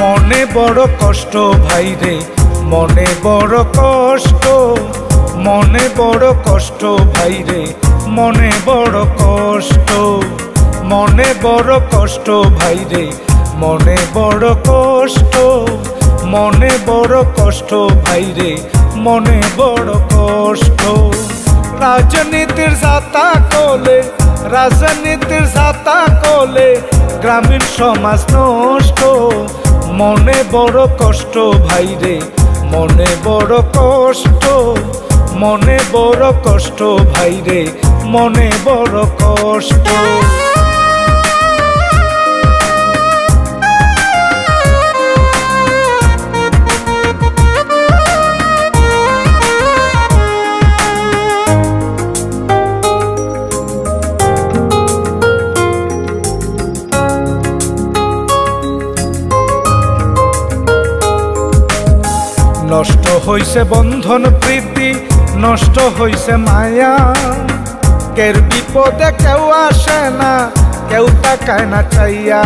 মনে বড় কষ্ট ভাইরে, মনে বড় কষ্ট, মনে বড় কষ্ট ভাইরে, মনে বড় কষ্ট, মনে বড় কষ্ট ভাইরে, মনে বড় কষ্ট, মনে বড় কষ্ট ভাইরে, মনে বড় কষ্ট। রাজনীতির ছাতা কোলে, রাজনীতির ছাতা কোলে গ্রামীণ সমাজ নষ্ট। মনে বড় কষ্ট ভাইরে, মনে বড় কষ্ট, মনে বড় কষ্ট ভাইরে, মনে বড় কষ্ট। নষ্ট হইছে বন্ধন প্রীতি, নষ্ট হইছে মায়া, কের বিপদে কেউ আসে না, কেউ তাকায় না চাইয়া।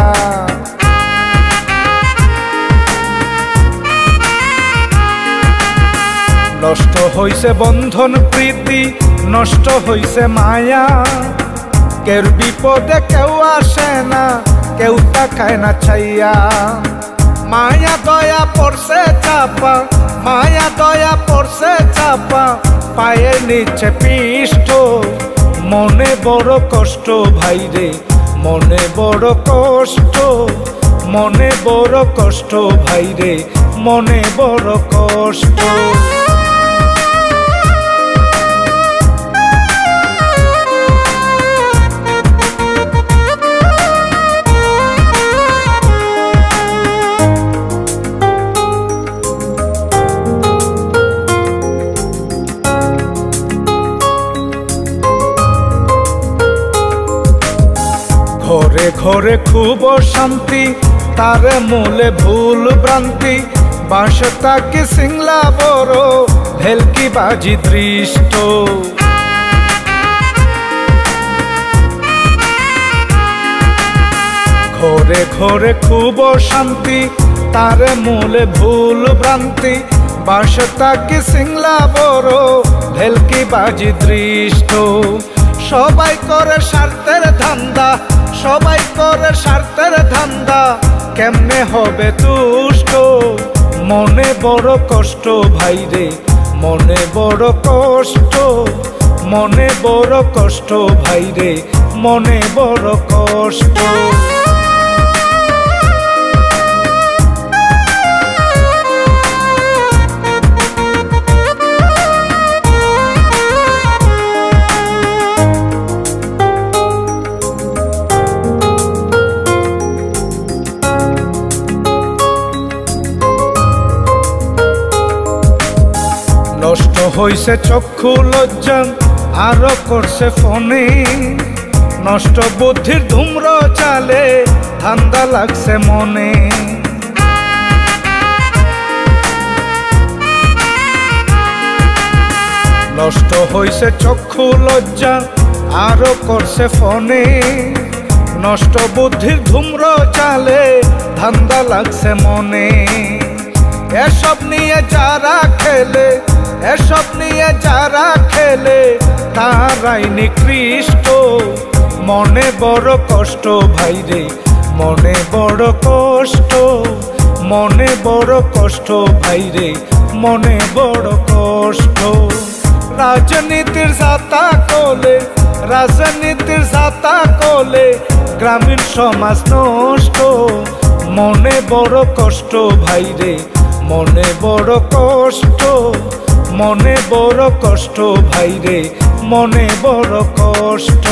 নষ্ট হইছে বন্ধন প্রীতি, নষ্ট হইছে মায়া, কের বিপদে কেউ আসে না, কেউ তাকায় না চাইয়া। মায়া দয়া পড়ছে চাপা, মায়া দয়া পড়ছে চাপা, পায়ের নিচে পিষ্ট। মনে বড় কষ্ট ভাইরে, মনে বড় কষ্ট, মনে বড় কষ্ট ভাইরে, মনে বড় কষ্ট। ঘরে ঘরে খুব শান্তি, তারে মূলে ভুল ভ্রান্তি, বাঁশ তাকে সিংলা বড়, ভেলকি বাজি দৃষ্ট। ঘরে ঘরে খুব শান্তি, তারে মূলে ভুল ভ্রান্তি, বাঁশ তাকে সিংলা বড়, ভেলকি বাজি দৃষ্ট। সবাই করে স্বার্থের ধান্দা, সবাই করে স্বার্থের ধান্দা, কেমনে হবে তুষ্ট। মনে বড় কষ্ট ভাইরে, মনে বড় কষ্ট, মনে বড় কষ্ট ভাইরে, মনে বড় কষ্ট। নষ্ট হইছে চক্ষু লজ্জা, আরো করছে ফোনে, নষ্ট বুদ্ধির ধূম্র চালে, ধান্দা লাগছে মনে। নষ্ট হইছে চক্ষু লজ্জা, আরো করছে ফোনে, নষ্ট বুদ্ধির ধূম্র চালে, ধান্দা লাগছে মনে। এসব নিয়ে যারা খেলে, এসব নিয়ে যারা খেলে, তারাই নিকৃষ্ট। মনে বড় কষ্ট ভাইরে, মনে বড় কষ্ট, মনে বড় কষ্ট ভাইরে, মনে বড় কষ্ট। রাজনীতির ছাতা কোলে, রাজনীতির ছাতা কোলে গ্রামীণ সমাজ নষ্ট। মনে বড় কষ্ট ভাইরে, মনে বড় কষ্ট, মনে বড় কষ্ট ভাইরে, মনে বড় কষ্ট।